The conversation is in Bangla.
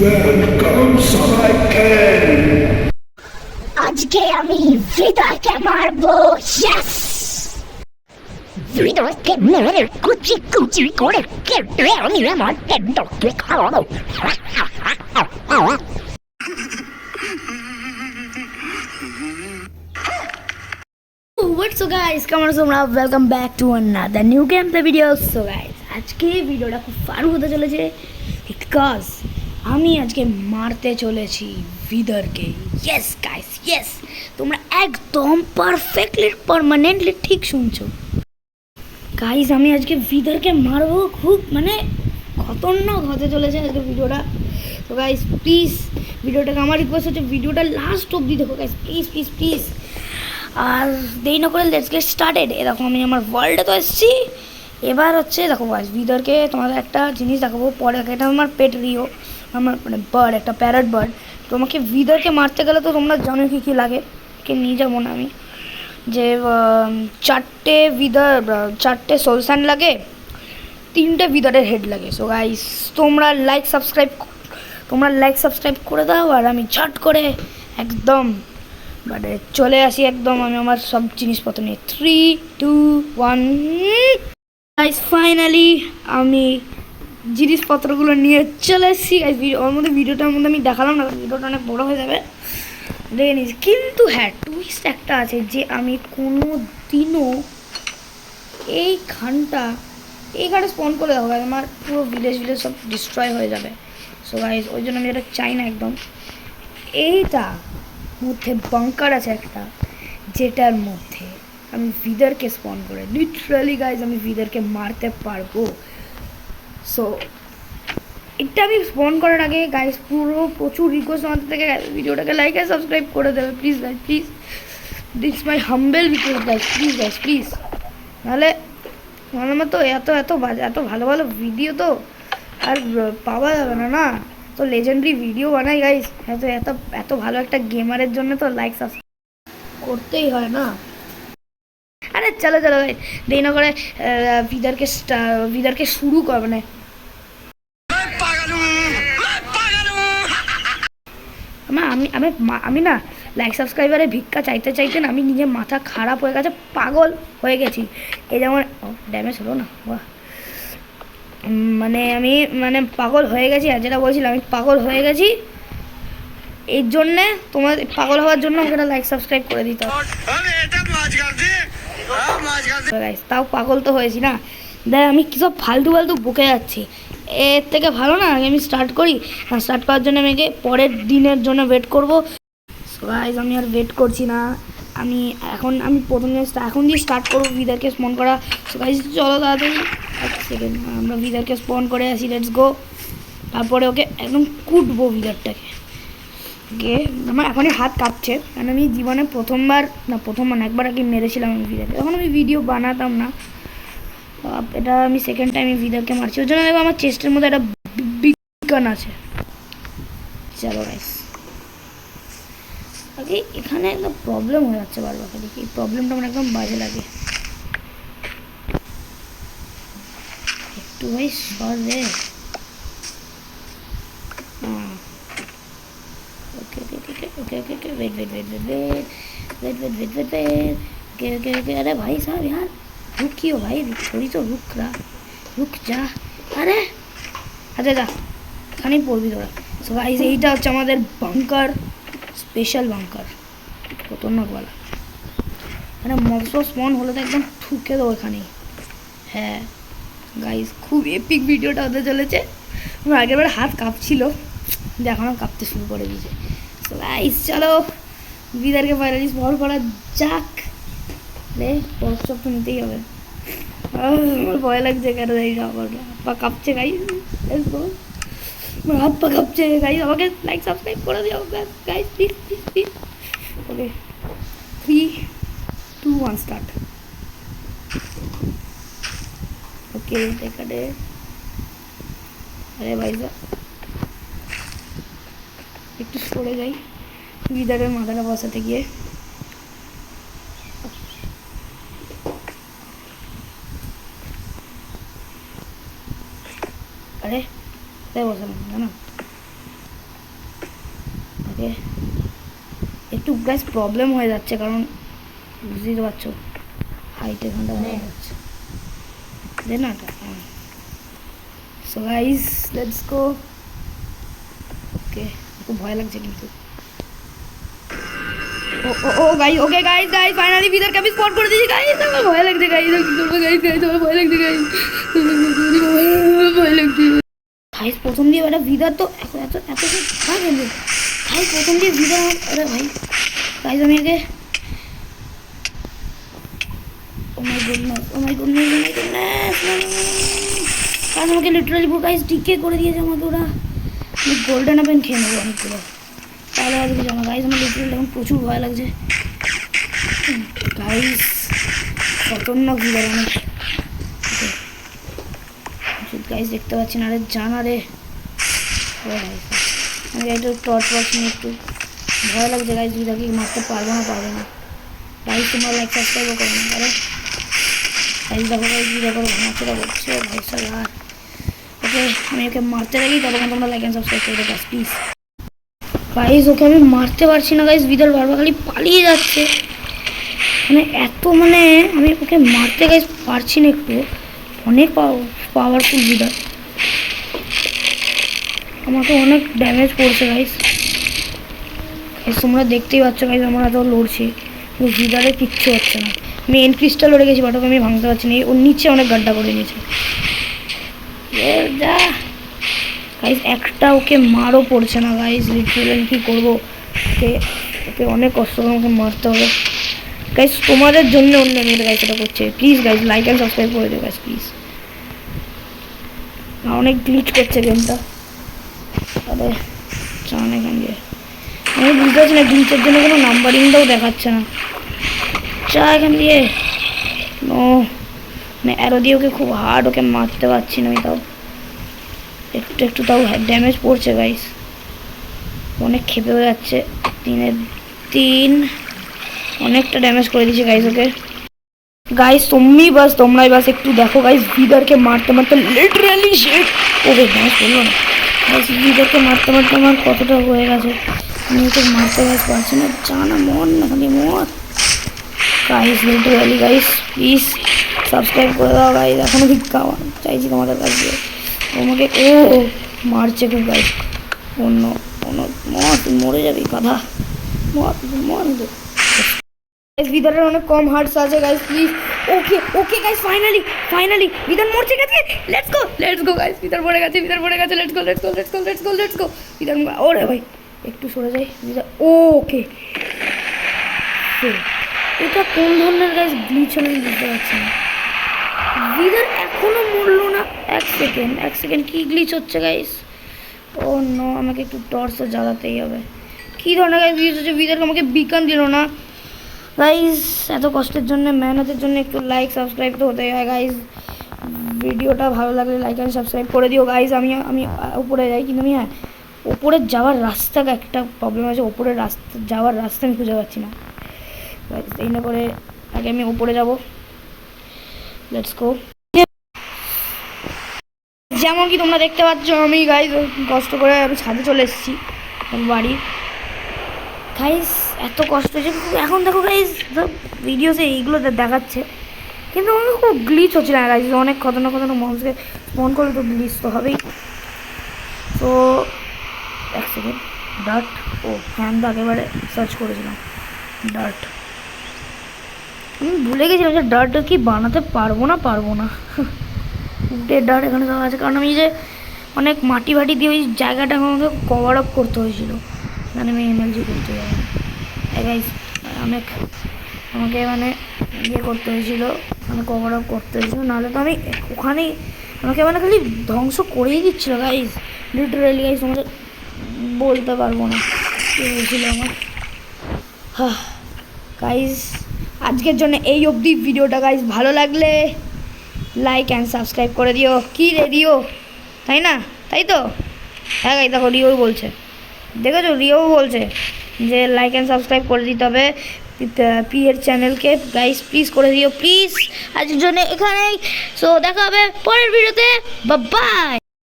ওয়েলকাম সবাইকে। আজকে আমি হৃদয়কে মারবো। ইয়েস, হৃদয়কে মেরে কুচি কুচি করে কেটে আমি আমার পেটকে খাওয়াবো। What's up guys, কেমন আছো তোমরা? Welcome back to another new game play video. So guys, আজকে ভিডিওটা খুব ফান হতে চলেছে বিকজ আমি আজকে মারতে চলেছি ভিদারকে। ইয়েস গাইস, ইয়েস, তোমরা একদম পারফেক্টলি পার্মানেন্টলি ঠিক শুনছো গাইস। আমি আজকে ভিদারকে মারবো, খুব মানে খতরনাক হতে চলেছে আজকে ভিডিওটা। তো গাইস প্লিজ ভিডিওটাকে আমার রিকোয়েস্ট হচ্ছে ভিডিওটা লাস্ট অবধি দেখো গাইস, প্লিজ প্লিজ প্লিজ। আর দেরি না করে লেটস গেট স্টার্টেড। এরকম আমি আমার ওয়ার্ল্ডে তো এসেছি, এবার হচ্ছে দেখো গাইস ভিদারকে তোমাদের একটা জিনিস দেখাবো পরে। এটা আমার পেট রিও, আমার মানে বার্ড, একটা প্যারট বার্ড। তোমাকে ভিদারকে মারতে গেলে তো তোমরা জানো কী কী লাগে, কে নিয়ে যাবো না আমি। যে চারটে সোল স্যান্ড লাগে, 3টে ভিদারের হেড লাগে। সো গাইস তোমরা লাইক সাবস্ক্রাইব করে দাও, আর আমি ঝট করে একদম মানে চলে আসি একদম আমি আমার সব জিনিসপত্র নিয়ে। 3, 2, 1 গাইস ফাইনালি আমি জিনিসপত্রগুলো নিয়ে চলে এসেছি গাইস। ওর মধ্যে ভিডিওটার মধ্যে আমি দেখালাম না, ভিডিওটা অনেক বড়ো হয়ে যাবে, দেখে নিয়েছি। কিন্তু হ্যাঁ, টুইস্ট একটা আছে যে আমি কোনো দিনও এইখানে স্পন করে দেবো গাইস, আমার পুরো ভিলেজ সব ডিস্ট্রয় হয়ে যাবে। সো গাইস ওই জন্য আমি এটা চাই না একদম। এইটা মধ্যে বাঙ্কার আছে একটা, যেটার মধ্যে আমি ভিদারকে স্পন করে লিটারালি গাইজ আমি ভিদারকে মারতে পারবো। সো এটা আমি স্পন করার আগে গাইজ প্রচুর রিকোয়েস্ট আমাদের থেকে, ভিডিওটাকে লাইক আর সাবস্ক্রাইব করে দেবে please guys, please. দিটস my humble request guys, please guys please. নাহলে আমার তো এত ভালো ভালো ভিডিও তো আর পাওয়া যাবে না না। তো লেজেন্ডারি ভিডিও বানাই গাইস, এত ভালো একটা গেমারের জন্য তো লাইক সাবস্ক্রাইব করতেই হয় না। আরে চলো গাইস, দেরি না করে ভিদারকে শুরু কর মানে। আমি না লাইক সাবস্ক্রাইবারে ভিক্ষা চাইতে চাইতে না আমি নিজে মাথা খারাপ হয়ে গেছে, পাগল হয়ে গেছি। এই যেমন ড্যামেজ হলো না, বাহ। আমি পাগল হয়ে গেছি, আর যেটা বলছিলাম আমি পাগল হয়ে গেছি। এর জন্যে তোমার পাগল হওয়ার জন্য আমাকে লাইক সাবস্ক্রাইব করে দিতে হবে। তাও পাগল তো হয়েছি না। দেখ আমি কী সব ফালতু বকে যাচ্ছি, এর থেকে ভালো না আগে আমি স্টার্ট করি। স্টার্ট করার জন্য আমি পরের দিনের জন্য ওয়েট করবো। সো গাইস আমি আর ওয়েট করছি না, আমি প্রথম এখন দিয়ে স্টার্ট করবো ভিদারকে স্পন করা। সো গাইস চলো তাড়াতাড়ি, এক সেকেন্ড আমরা ভিদারকে স্পন করে আসি, লেটস গো। তারপরে ওকে একদম কুটবো ভিদারটাকে। আমার এখনই হাত কাঁপছে, কারণ আমি জীবনে প্রথমবার একবার আগে মেরেছিলাম আমি ভিদারকে, তখন আমি ভিডিও বানাতাম না। এটা আমি সেকেন্ড টাইম ভিদারকে মারছি, ওই জন্য আমার চেস্টের মধ্যে একটা বিজ্ঞান আছে। চলো গাইস, আগে এখানে একটা প্রবলেম হয়ে যাচ্ছে বারবার, দেখি এই প্রবলেমটা আমার একদম বাজে লাগে। একটু ভাই সরে अरे भाई साहब यार रुकियो भाई, थोड़ी तो रुक जा। अरे আচ্ছা যা, এখানেই পড়বি তোরা। সো গাইস এইটা হচ্ছে আমাদের বাঙ্কার, স্পেশাল বাঙ্কার, খতরনাক বলা। মানে মবস স্পন হলে তো একদম ঠুকে দেবো এখানেই। হ্যাঁ গাইস খুব এপিক ভিডিওটা হতে চলেছে। আমার আগেরবার হাত কাঁপছিল, এখনও কাঁপতে শুরু করে দিয়েছে। তো গাইস চলো ভিদারকে ফাইনালি স্পন করা যাক। রে পরশ তো নিতেই হবে, আমার ভয় লাগছে কেন জানি না, আমার হাত পা কাঁপছে গাইস, আমার হাত পা কাঁপছে গাইস। আমাকে লাইক সাবস্ক্রাইব করে দিও guys, please please please. Okay 3, 2, 1 start. Okay দেখা দে। আরে ভাই একটু সরে যাই ভিদারের মাথাটা বসাতে গিয়ে। আরে তাই বসালাম জানো, ওকে, একটু গাইস প্রবলেম হয়ে যাচ্ছে কারণ বুঝতেই তো পারছো হাইটে ঘন্টা হয়ে যাচ্ছে দেন না। So guys let's go. Okay, খুব ভয় লাগছে কিন্তু। Oh guys, okay guys finally ভিদারকে আমি স্পট করে দিয়েছি গাইস। আমার ভয় লাগছে গাইস, কি করবো গাইস, আমার ভয় লাগছে গাইস, ভয় লাগছে গাইস। প্রথম দিয়ে একটা ভিদার তো এত এত এত গাইস, প্রথম দিয়ে ভিদার, আরে ভাই গাইস আমি আগে, ও মাই গুডনেস, কারণ আমাকে লিটারালি পুরো গাইস ডিকে করে দিয়েছে আমাকে ওরা। আমি গোল্ডেন আপেন খেয়ে নেবো অনেকগুলো, তাহলে আর কিছু না গাইস। আমার লিটারালি এখন প্রচুর ভয় লাগছে গাইস, খতরনাক ভিড় অনেক গাইস, দেখতে পাচ্ছি না। আরে জানা রে, আমি একটু টর্চ বক্স নিয়ে একটু ভয় লাগছে গাইস, ভিড়াকে মারতে পারবো না গাইস। তোমরা লাইক সাবস্ক্রাইবও করো না। আরে গাইস দেখো গাইস, ভিডিও করো ঘামাচোরা করছে ভাই সালা। ওকে, আমি ওকে মারতে লাগি, ততক্ষণ তোমরা লাইক অ্যান্ড সাবস্ক্রাইব করে দেবো প্লিজ গাইস। ওকে আমি মারতে পারছি না গাইস, ভিদার বারবার খালি পালিয়ে যাচ্ছে, মানে এত, মানে আমি ওকে মারতে গাইস পারছি না একটু। অনেক পাওয়ারফুল ভিদার, আমাকে অনেক ড্যামেজ করছে গাইস। তোমরা দেখতেই পাচ্ছ গাইস, আমরা তো লড়ছি কিন্তু ভিদারে কিচ্ছু হচ্ছে না। আমি এন ক্রিস্টাল লড়ে গেছি, বাট ওকে আমি ভাঙতে পারছি না। ওর নিচে অনেক গাড্ডা করে নিয়েছে যা গাইস। একটা ওকে মারও পড়ছে না গাইস, লিটারালি কি করবো। ওকে অনেক কষ্ট করে আমাকে মারতে হবে গাইস, তোমাদের জন্য অন্য মেয়েরা গাইস এটা করছে। Please guys like and subscribe করে দেবে গাইস প্লিজ। অনেক গ্লিচ করছে গেমটা, আরে চান এখান দিয়ে। আমি বুঝতে পারছি না গ্লিচের জন্য কোনো নাম্বারিংটাও দেখাচ্ছে না। চা এখান দিয়ে, নো মানে অ্যারো দিয়ে ওকে খুব হার্ড ওকে মারতে পারছি না আমি, তাও একটু তাও ড্যামেজ পড়ছে গাইস। অনেক ক্ষেপে হয়ে যাচ্ছে, 3 অনেকটা ড্যামেজ করে দিয়েছে গাইস ওকে। গাইস তোমরাই বাস একটু দেখো গাইস, ভিদারকে মারতে মারতে লিটারালি শেট। ওকে ড্যামেজ করলো না গাইস, ভিদারকে মারতে মারতে আমার কতটা হয়ে গেছে, আমি ওকে মারতে গাইস পারছি না। জানা মন না খালি মর guys, literally guys please subscribe করে দাও গাইস। এখনো ভিক্ষা চাইছি তোমাদের কাছে, তোমাকে ও মারছে খুব গাইস। অন্য মরে যাবি গাধা, মর ভিতরে অনেক কম হার্টস আছে guys please. Okay guys finally ভিতর মরছে গেছে। লেটস গো গাইস, ভিতর পড়ে গেছে লেটস গো ভিতর। ওরে ভাই একটু সরে যাই ভিতর। ওকে এটা কোন ধরনের গাইস গ্লিচ হলো আমি বুঝতে পারছি না। ভিতর এখনো মরলো না। এক সেকেন্ড কি গ্লিচ হচ্ছে গাইস। ও নো, আমাকে একটু টর্চও জ্বালাতেই হবে। কী ধরনের গাইস গ্লিচ হচ্ছে, ভিতর আমাকে বিকান দিল না গাইস। এত কষ্টের জন্য, মেহনতের জন্য একটু লাইক সাবস্ক্রাইব তো হতেই হয় গাইস। ভিডিওটা ভালো লাগলে লাইক অ্যান্ড সাবস্ক্রাইব করে দিও গাইস। আমি উপরে যাই, কিন্তু আমি উপরে যাওয়ার রাস্তা একটা প্রবলেম আছে, উপরে যাওয়ার রাস্তা আমি খুঁজে পাচ্ছি না গাইস। এই না করে আগে আমি উপরে যাব, লেটস গো। যেমন কি তোমরা দেখতে পাচ্ছ আমি গাইস কষ্ট করে আমি ছাদে চলে এসেছি বাড়ি গাইস। এত কষ্ট হচ্ছে এখন, দেখো গাইস ভিডিওতে এইগুলো দেখাচ্ছে, কিন্তু আমাকে খুব গ্লিচ হচ্ছে না গাইস। অনেক খতরনাক মানুষকে ফোন করলে তো গ্লিচ তো হবেই। তো এক সেকেন্ড, ডার্ট, ও হ্যাঁ আমি তো একেবারে সার্চ করেছিলাম ডার্ট। আমি ভুলে গেছিলাম যে ডার্ট কি বানাতে পারবো না ডার্ট এখানে দেওয়া আছে, কারণ আমি যে অনেক মাটি দিয়ে ওই জায়গাটা আমাকে কভার আপ করতে হয়েছিল, মানে আমি এনার্জি করতে যাই গাইস। অনেক আমাকে মানে ইয়ে করতে হয়েছিল, মানে কভার আপ করতে হয়েছিল, নাহলে তো আমি ওখানেই আমাকে মানে খালি ধ্বংস করেই দিচ্ছিলো গাইস। লিটারালি গাইস তোমাদের বলতে পারবো না কী হয়েছিল আমার। গাইস আজকের জন্য এই অবধি ভিডিওটা গাইস। ভালো লাগলে লাইক অ্যান্ড সাবস্ক্রাইব করে দিও। কি রিও, তাই না? তাই তো হ্যাঁ গাইস, দেখো রিও বলছে, দেখেছো রিও বলছে যে লাইক অ্যান্ড সাবস্ক্রাইব করে দিতে হবে পি এর চ্যানেলকে গাইস, প্লিজ করে দিও প্লিজ। আজকের জন্য এখানেই। সো দেখা হবে পরের ভিডিওতে, বাই বাই।